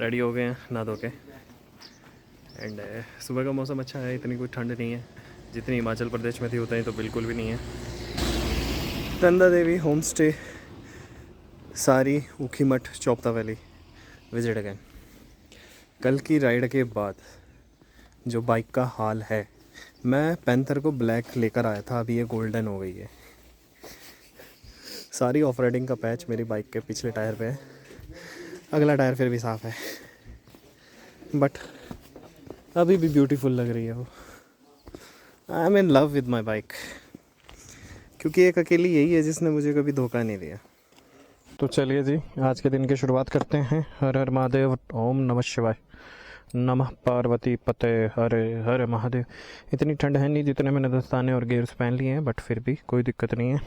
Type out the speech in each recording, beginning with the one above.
Ready हो गए हैं नहा धो के। एंड सुबह का मौसम अच्छा है, इतनी कोई ठंड नहीं है जितनी हिमाचल प्रदेश में थी उतनी तो बिल्कुल भी नहीं है। नंदा देवी होम स्टे, सारी ऊखीमठ, चौपता वैली विजिट अगेन। कल की राइड के बाद जो बाइक का हाल है, मैं पैंथर को ब्लैक लेकर आया था, अभी ये गोल्डन हो गई है। सारी ऑफ राइडिंग का पैच मेरी बाइक के पिछले टायर पे है, अगला टायर फिर भी साफ़ है, बट अभी भी ब्यूटीफुल लग रही है वो। I am in love with my bike, क्योंकि एक अकेली यही है जिसने मुझे कभी धोखा नहीं दिया। तो चलिए जी, आज के दिन की शुरुआत करते हैं। हर हर महादेव, ओम नमः शिवाय, नमः पार्वती पते, हरे हरे महादेव। इतनी ठंड है नहीं जितने मैंने दस्ताने और गेयर्स पहन लिए हैं, बट फिर भी कोई दिक्कत नहीं है।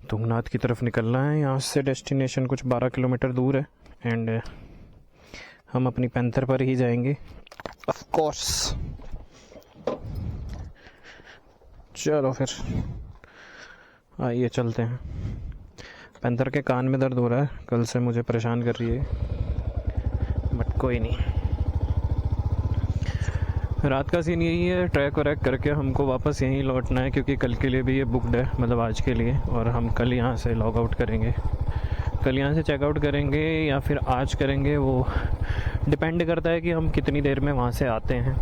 तुंगनाथ की तरफ निकलना है, यहाँ से डेस्टिनेशन कुछ 12 किलोमीटर दूर है। एंड हम अपनी पैंथर पर ही जाएंगे ऑफ कोर्स। चलो फिर आइए चलते हैं। पैंथर के कान में दर्द हो रहा है, कल से मुझे परेशान कर रही है, बट कोई नहीं। रात का सीन यही है, ट्रैक वरैक करके हमको वापस यहीं लौटना है, क्योंकि कल के लिए भी ये बुकड है, मतलब आज के लिए। और हम कल यहाँ से लॉग आउट करेंगे, कल यहाँ से चेकआउट करेंगे या फिर आज करेंगे, वो डिपेंड करता है कि हम कितनी देर में वहाँ से आते हैं,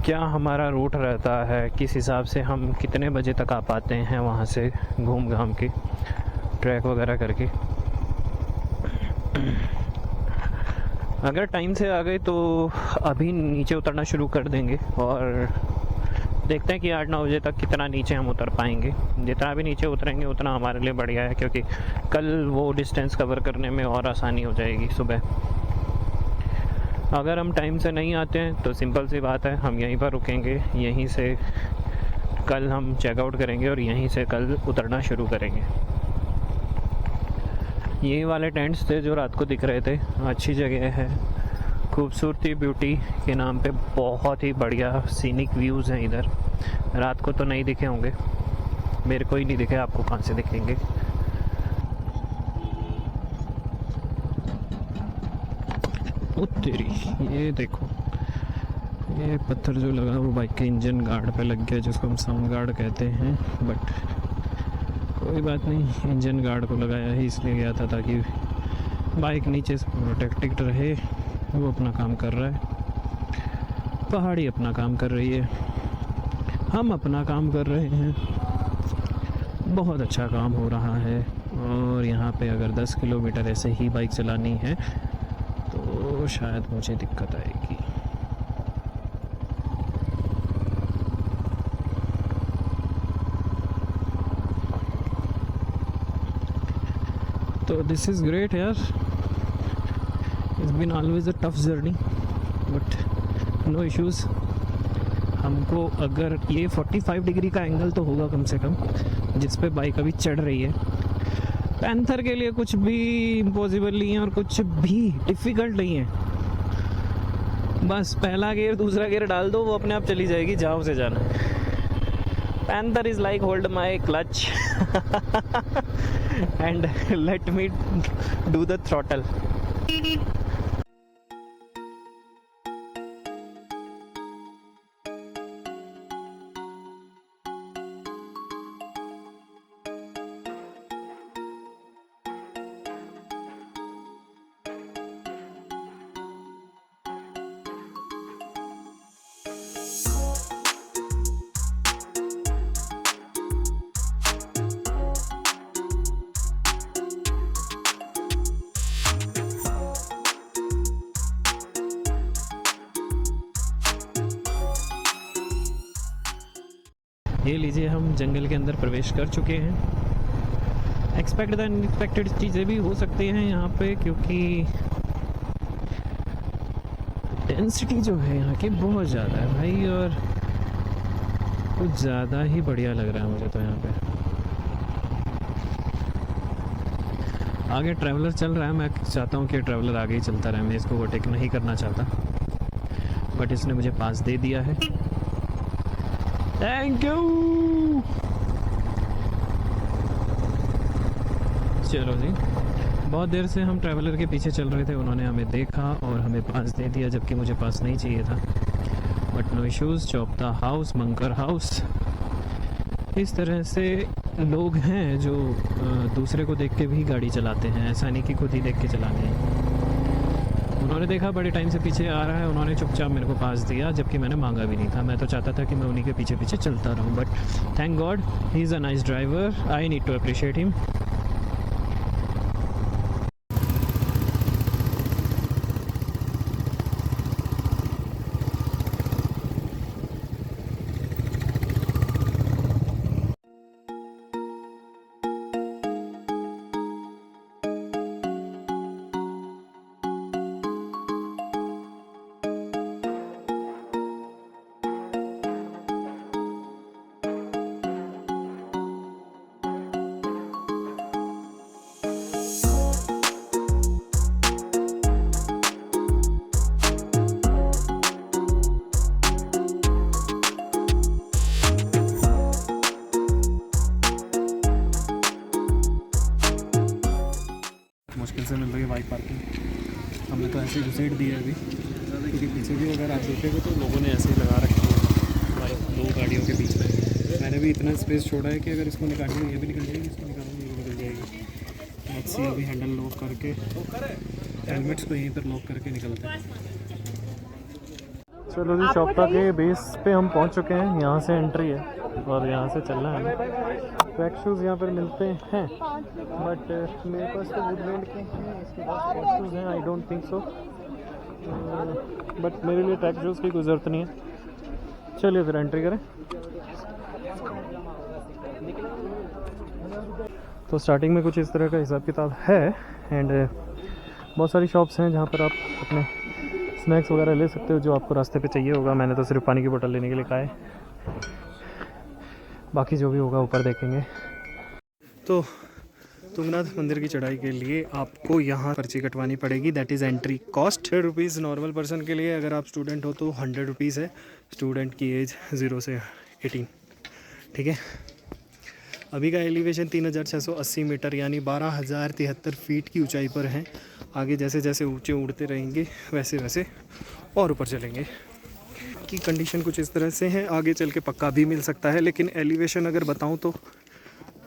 क्या हमारा रूट रहता है, किस हिसाब से हम कितने बजे तक आ पाते हैं वहाँ से घूम घाम के ट्रैक वगैरह करके। अगर टाइम से आ गए तो अभी नीचे उतरना शुरू कर देंगे और देखते हैं कि 8-9 बजे तक कितना नीचे हम उतर पाएंगे। जितना भी नीचे उतरेंगे उतना हमारे लिए बढ़िया है, क्योंकि कल वो डिस्टेंस कवर करने में और आसानी हो जाएगी सुबह। अगर हम टाइम से नहीं आते हैं तो सिंपल सी बात है, हम यहीं पर रुकेंगे, यहीं से कल हम चेकआउट करेंगे और यहीं से कल उतरना शुरू करेंगे। यही वाले टेंट्स थे जो रात को दिख रहे थे। अच्छी जगह है, खूबसूरती ब्यूटी के नाम पे बहुत ही बढ़िया सीनिक व्यूज़ हैं इधर। रात को तो नहीं दिखे होंगे, मेरे को ही नहीं दिखे, आपको कहाँ से दिखेंगे। ओ तेरी, ये देखो, ये पत्थर जो लगा वो बाइक के इंजन गार्ड पे लग गया, जिसको हम साउंड गार्ड कहते हैं, बट कोई बात नहीं। इंजन गार्ड को लगाया ही इसलिए गया था ताकि बाइक नीचे से प्रोटेक्टेड रहे। वो अपना काम कर रहा है, पहाड़ी अपना काम कर रही है, हम अपना काम कर रहे हैं। बहुत अच्छा काम हो रहा है। और यहाँ पे अगर 10 किलोमीटर ऐसे ही बाइक चलानी है तो शायद मुझे दिक्कत आएगी। तो दिस इज़ ग्रेट यार, it's been always a tough journey, but no issues. हमको अगर ये 45 डिग्री का एंगल तो होगा कम से कम जिस पे बाइक अभी चढ़ रही है। पैंथर के लिए कुछ भी इम्पॉसिबल नहीं है और कुछ भी डिफ़िकल्ट नहीं है। बस पहला गियर दूसरा गियर डाल दो, वो अपने आप चली जाएगी जहाँ से जाना। Panther is like hold my clutch and let me do the throttle. ये लीजिए, हम जंगल के अंदर प्रवेश कर चुके हैं। एक्सपेक्ट द अनएक्सपेक्टेड चीज़ें भी हो सकती हैं यहाँ पे, क्योंकि डेंसिटी जो है यहाँ की बहुत ज़्यादा है भाई, और कुछ ज़्यादा ही बढ़िया लग रहा है मुझे तो यहाँ पे। आगे ट्रैवलर चल रहा है, मैं चाहता हूँ कि ट्रैवलर आगे ही चलता रहे, मैं इसको ओवरटेक नहीं करना चाहता, बट इसने मुझे पास दे दिया है। Thank you. चलो जी, बहुत देर से हम ट्रैवलर के पीछे चल रहे थे, उन्होंने हमें देखा और हमें पास दे दिया, जबकि मुझे पास नहीं चाहिए था। But no issues. Chopta house, मंकर हाउस, इस तरह से लोग हैं जो दूसरे को देख के भी गाड़ी चलाते हैं, ऐसा नहीं कि खुद ही देख के चलाते हैं। उन्होंने देखा बड़े टाइम से पीछे आ रहा है, उन्होंने चुपचाप मेरे को पास दिया, जबकि मैंने मांगा भी नहीं था। मैं तो चाहता था कि मैं उन्हीं के पीछे पीछे चलता रहूं, but thank God he is a nice driver, I need to appreciate him. मुश्किल से मिल रही है बाइक पार्किंग। हमने तो ऐसे घुसेट दी है अभी, क्योंकि पीछे भी अगर आप देखेंगे तो लोगों ने ऐसे ही लगा रखी है बाइक दो गाड़ियों के बीच में। मैंने भी इतना स्पेस छोड़ा है कि अगर इसको निकालूंगा ये भी निकल जाएगी, इसको निकालूंगा ये भी निकल जाएगी। लेट्स सी, अभी हैंडल लॉक करके हेलमेट्स को यहीं पर लॉक करके निकलते हैं। चलो जी, चौपता के बेस पे हम पहुंच चुके हैं। यहाँ से एंट्री है और यहाँ से चलना है। ट्रैक शूज़ यहाँ पर मिलते हैं, बट मेरे पास तो वुडलैंड के हैं, इसके पास ट्रैक शूज़ हैं, I don't think so. But मेरे लिए ट्रैक शूज़ की कोई ज़रूरत नहीं है। चलिए फिर एंट्री करें। तो स्टार्टिंग में कुछ इस तरह का हिसाब किताब है, एंड बहुत सारी शॉप्स हैं जहाँ पर आप अपने स्नैक्स वगैरह ले सकते हो जो आपको रास्ते पे चाहिए होगा। मैंने तो सिर्फ पानी की बोतल लेने के लिए कहा है, बाकी जो भी होगा ऊपर देखेंगे। तो तुंगनाथ मंदिर की चढ़ाई के लिए आपको यहाँ पर्ची कटवानी पड़ेगी, that is entry cost 100 rupees normal person के लिए। अगर आप स्टूडेंट हो तो 100 रुपीज़ है, स्टूडेंट की एज 0 से 18, ठीक है। अभी का एलिवेशन 3680 मीटर यानी 12073 फीट की ऊंचाई पर है। आगे जैसे जैसे ऊंचे उड़ते रहेंगे वैसे वैसे और ऊपर चलेंगे। की कंडीशन कुछ इस तरह से है, आगे चल के पक्का भी मिल सकता है, लेकिन एलिवेशन अगर बताऊं तो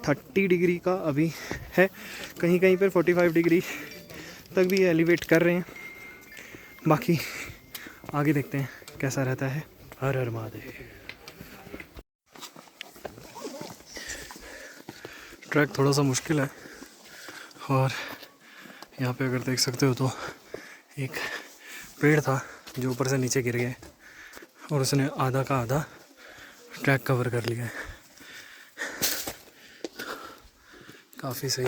30 डिग्री का अभी है, कहीं कहीं पर 45 डिग्री तक भी एलिवेट कर रहे हैं। बाकी आगे देखते हैं कैसा रहता है। हर हर महादेव। ट्रैक थोड़ा सा मुश्किल है और यहाँ पे अगर देख सकते हो तो एक पेड़ था जो ऊपर से नीचे गिर गया और उसने आधा का आधा ट्रैक कवर कर लिया है। काफ़ी सही।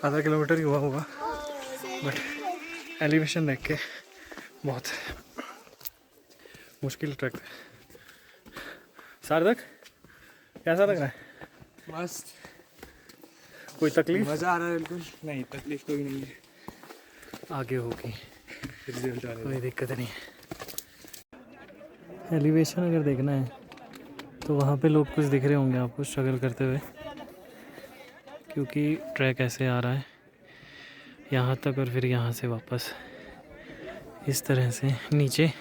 आधा किलोमीटर ही हुआ होगा, बट एलिवेशन देख के बहुत मुश्किल ट्रैक है। सार्थक कैसा लग रहा है? मस्त। कोई तकलीफ? मज़ा आ रहा है। बिल्कुल नहीं, तकलीफ कोई नहीं है। आगे होगी, रिजल्ट आ रहा है, कोई दिक्कत नहीं। एलिवेशन अगर देखना है तो वहाँ पे लोग कुछ दिख रहे होंगे आपको स्ट्रगल करते हुए, क्योंकि ट्रैक ऐसे आ रहा है यहाँ तक और फिर यहाँ से वापस इस तरह से नीचे।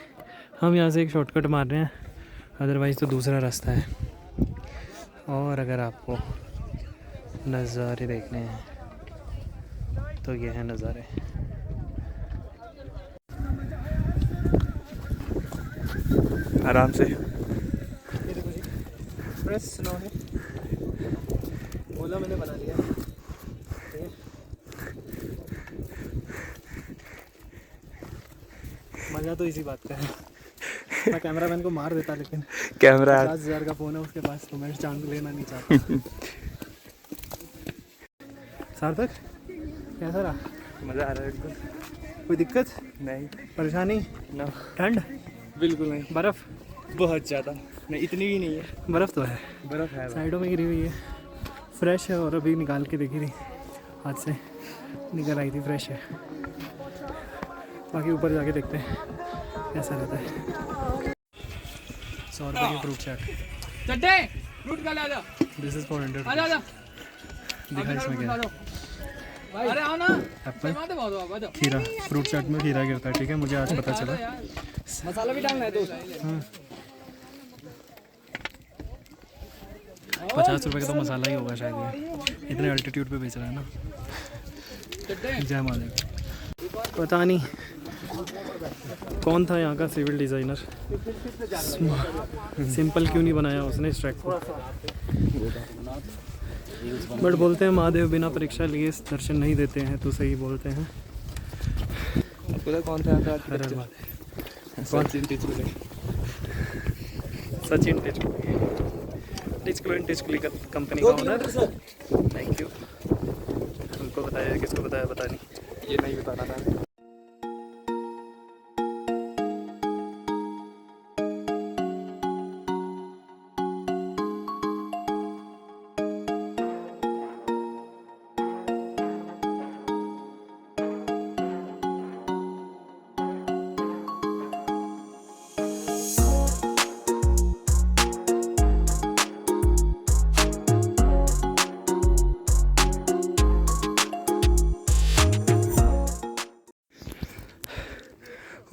हम यहाँ से एक शॉर्टकट मार रहे हैं, अदरवाइज़ तो दूसरा रास्ता है। और अगर आपको नज़ारे देखने हैं तो ये है नज़ारे। आराम से। फ्रेश स्नो है, ओला मैंने बना लिया। मज़ा तो इसी बात का है। मैं कैमरामैन को मार देता, लेकिन कैमरा 50,000 का फ़ोन है उसके पास, तो मैं चांद लेना नहीं चाहता। सार्थक कैसा रहा? मज़ा आ रहा है बिल्कुल। कोई दिक्कत नहीं, परेशानी? ना, ठंड? बिल्कुल नहीं। बर्फ़? बहुत ज़्यादा नहीं, इतनी भी नहीं है। बर्फ़ तो है, बर्फ़ है, साइडों में गिरी हुई है। फ्रेश है और अभी निकाल के देखी थी, हाथ से निकल आई थी, फ्रेश है। बाकी ऊपर जाके देखते हैं। कैसा रहता है। 100 रुपये की फ्रूट चाट। चट्टे फ्रूट का ला जा। This is 400। आ जा दिखा इसमें क्या है। अरे आओ ना। एप्पल, आ जाओ। खीरा। फ्रूट चाट में खीरा गिरता है, ठीक है, मुझे आज पता चला। मसाला भी डालना है दोस्त। 50 रुपये का तो मसाला ही होगा शायद, ये इतने अल्टीट्यूड पे बेच रहा है ना। जय मालिक। पता नहीं कौन था यहाँ का सिविल डिज़ाइनर, सिंपल क्यों नहीं बनाया उसने इस ट्रैक को। बट बोलते हैं महादेव बिना परीक्षा लिए दर्शन नहीं देते हैं, तो सही बोलते हैं। कौन था यहाँ का? हर हर महादेव। सचिन टिचकुले। सचिन टिचकुली कंपनी का ओनर। Thank you. उनको बताया, किसको बताया पता नहीं। ये नहीं बताना था।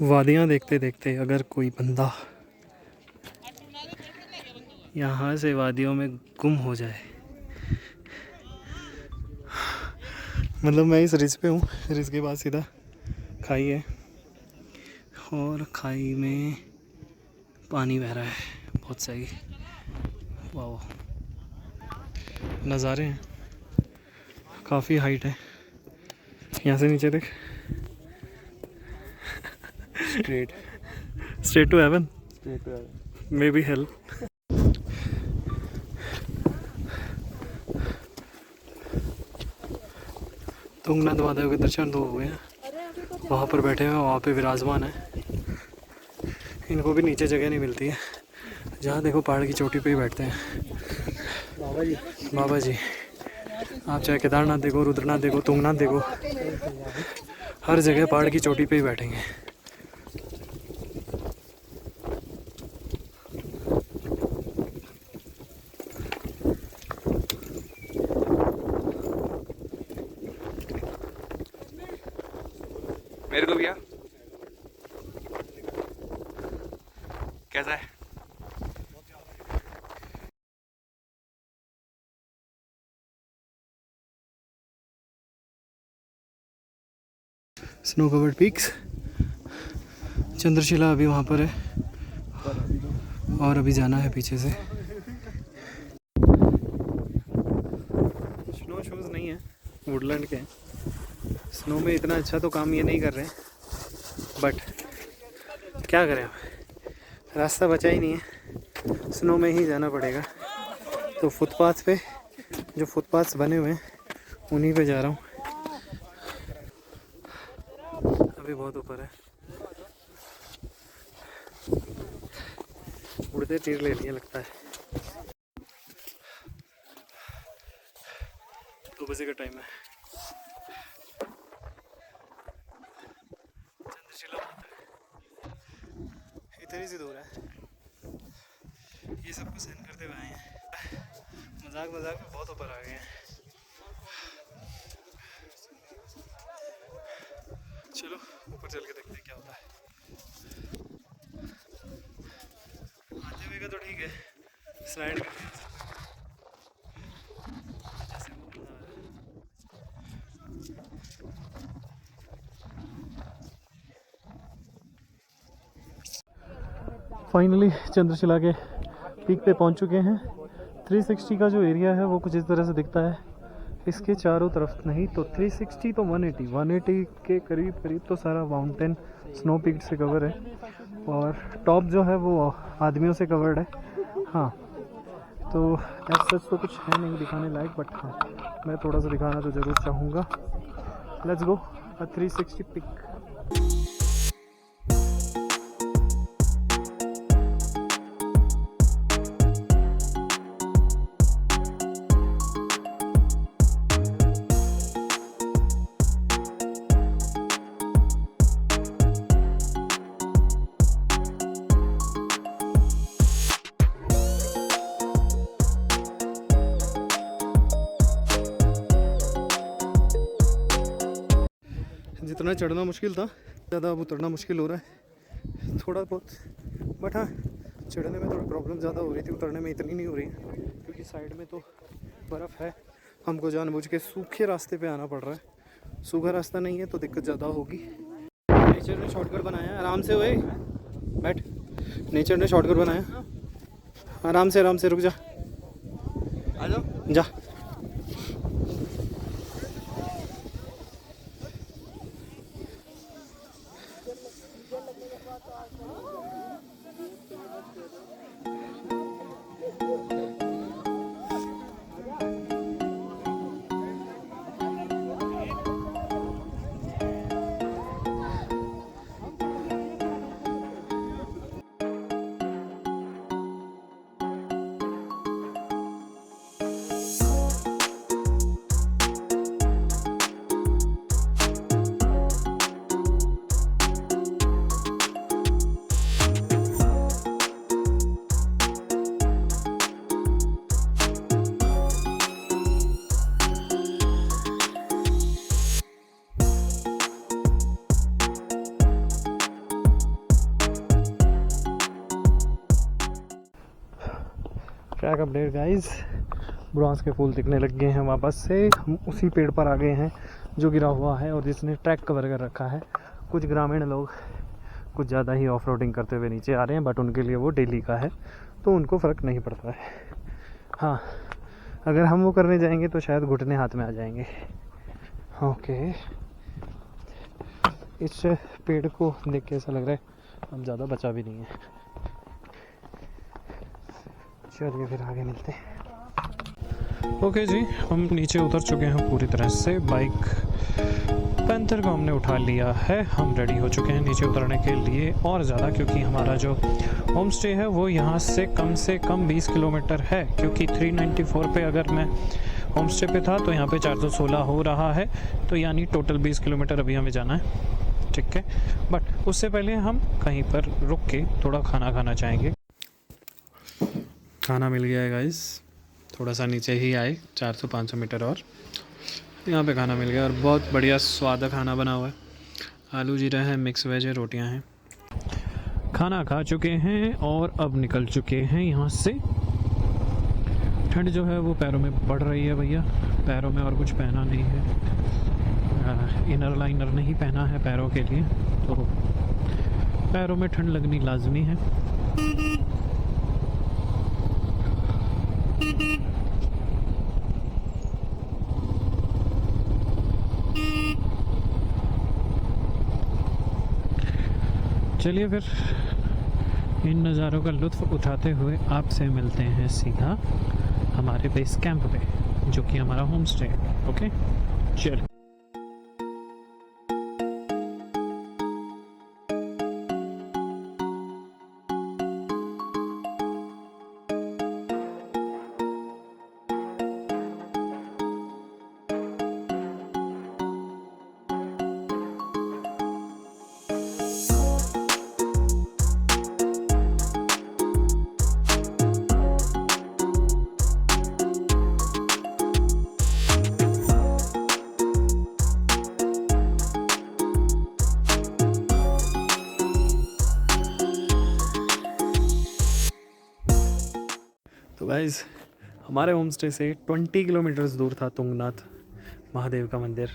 वादियाँ देखते देखते अगर कोई बंदा यहाँ से वादियों में गुम हो जाए, मतलब मैं इस रिज पे हूँ, रिज के बाद सीधा खाई है और खाई में पानी बह रहा है, बहुत सही। वाह, नज़ारे हैं, काफ़ी हाइट है। यहाँ से नीचे देख, straight to heaven, maybe hell। Tungnath Mahadev के दर्शन तो हो गए हैं, वहाँ पर बैठे हैं, वहाँ पे विराजमान है। इनको भी नीचे जगह नहीं मिलती है, जहाँ देखो पहाड़ की चोटी पे ही बैठते हैं बाबा जी। आप चाहे केदारनाथ देखो, रुद्रनाथ देखो, तुंगनाथ देखो, हर जगह पहाड़ की चोटी पे ही बैठेंगे। मेरे को भैया कैसा है? स्नो कवर्ड पीक्स, चंद्रशिला अभी वहाँ पर है और अभी जाना है पीछे से। स्नो शूज़ नहीं है, वुडलैंड के हैं। स्नो में इतना अच्छा तो काम ये नहीं कर रहे हैं, बट क्या करें, रास्ता बचा ही नहीं है, स्नो में ही जाना पड़ेगा। तो फुटपाथ पे, जो फुटपाथ्स बने हुए हैं उन्हीं पे जा रहा हूँ। अभी बहुत ऊपर है, उड़ते तीर ले लिए लगता है। 2 बजे का टाइम है। चंद्रशिला इतनी सी दूर है, ये सब कुछ सहन करते हुए आए हैं। मजाक में बहुत ऊपर आ गए हैं। चलो ऊपर चल के देखते हैं क्या होता है। आते हुए का तो ठीक है, स्लाइड करके जैसे वो मजा आ रहा है। फाइनली चंद्रशिला के पीक पे पहुंच चुके हैं। 360 का जो एरिया है वो कुछ इस तरह से दिखता है। इसके चारों तरफ नहीं तो 360 तो 180 के करीब तो सारा माउंटेन स्नो पीक से कवर है, और टॉप जो है वो आदमियों से कवर्ड है। हाँ, तो ऐसा सच तो कुछ है नहीं दिखाने लायक, बट हाँ मैं थोड़ा सा दिखाना तो ज़रूर चाहूँगा। Let's go 360 peak. जितना चढ़ना मुश्किल था ज़्यादा अब उतरना मुश्किल हो रहा है थोड़ा बहुत, बट हाँ चढ़ने में थोड़ी प्रॉब्लम ज़्यादा हो रही थी, उतरने में इतनी नहीं हो रही है क्योंकि साइड में तो बर्फ़ है। हमको जानबूझ के सूखे रास्ते पे आना पड़ रहा है, सूखा रास्ता नहीं है तो दिक्कत ज़्यादा होगी। नेचर ने शॉर्टकट बनाया, आराम से हुए बैठ, नेचर ने शॉर्टकट बनाया, आराम से रुक जा, आ जाओ। जा। ट्रैक अपडेट गाइस, ब्रॉन्ज के फूल दिखने लग गए हैं वापस से। हम उसी पेड़ पर आ गए हैं जो गिरा हुआ है और जिसने ट्रैक कवर कर रखा है। कुछ ग्रामीण लोग कुछ ज़्यादा ही ऑफ रोडिंग करते हुए नीचे आ रहे हैं, बट उनके लिए वो डेली का है तो उनको फ़र्क नहीं पड़ता है। हाँ, अगर हम वो करने जाएंगे तो शायद घुटने हाथ में आ जाएंगे। ओके, इस पेड़ को देख के ऐसा लग रहा है हम ज़्यादा बचा भी नहीं है। चलिए फिर आगे मिलते हैं। ओके जी, हम नीचे उतर चुके हैं पूरी तरह से। बाइक पैंथर को हमने उठा लिया है, हम रेडी हो चुके हैं नीचे उतरने के लिए और ज़्यादा, क्योंकि हमारा जो होम स्टे है वो यहाँ से कम 20 किलोमीटर है। क्योंकि 394 पे अगर मैं होम स्टे पे था तो यहाँ पे 416 हो रहा है, तो यानी टोटल 20 किलोमीटर अभी हमें जाना है। ठीक है, बट उससे पहले हम कहीं पर रुक के थोड़ा खाना खाना चाहेंगे। खाना मिल गया है गाइस, थोड़ा सा नीचे ही आए 400-500 मीटर और यहाँ पे खाना मिल गया और बहुत बढ़िया स्वाद खाना बना हुआ है। आलू जीरा है, मिक्स वेज है, रोटियाँ हैं। खाना खा चुके हैं और अब निकल चुके हैं यहाँ से। ठंड जो है वो पैरों में पड़ रही है भैया, पैरों में और कुछ पहना नहीं है, इनर लाइनर नहीं पहना है पैरों के लिए, तो पैरों में ठंड लगनी लाजमी है। चलिए फिर इन नज़ारों का लुत्फ़ उठाते हुए आपसे मिलते हैं सीधा हमारे बेस कैंप पे, जो कि हमारा होम स्टे है। ओके, चलिए। तो गाइज़, हमारे होम स्टे से 20 किलोमीटर्स दूर था तुंगनाथ महादेव का मंदिर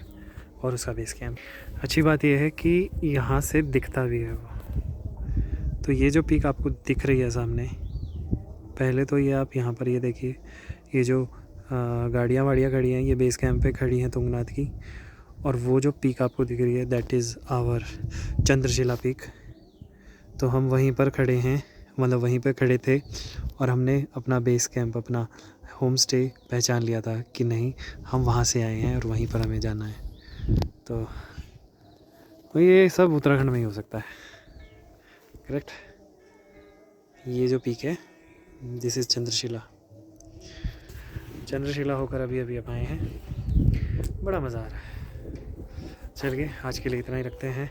और उसका बेस कैंप। अच्छी बात यह है कि यहाँ से दिखता भी है वो। तो ये जो पीक आपको दिख रही है सामने, पहले तो ये आप यहाँ पर ये देखिए, ये जो गाड़ियाँ वाड़ियाँ खड़ी हैं ये बेस कैंप पे खड़ी हैं तुंगनाथ की, और वो जो पीक आपको दिख रही है that is our Chandrashila peak. तो हम वहीं पर खड़े हैं, मतलब वहीं पर खड़े थे और हमने अपना बेस कैंप, अपना होम स्टे पहचान लिया था कि नहीं हम वहाँ से आए हैं और वहीं पर हमें जाना है। तो ये सब उत्तराखंड में ही हो सकता है, करेक्ट। ये जो पीक है दिस इज़ चंद्रशिला होकर अभी अब आए हैं, बड़ा मज़ा आ रहा है। चलिए आज के लिए इतना ही रखते हैं,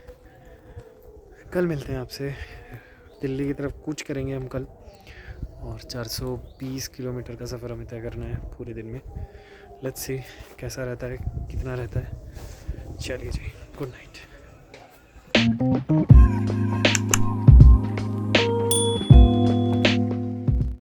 कल मिलते हैं आपसे। दिल्ली की तरफ कूच करेंगे हम कल और 420 किलोमीटर का सफ़र हमें तय करना है पूरे दिन में। लेट्स सी कैसा रहता है, कितना रहता है। चलिए जी। Good night.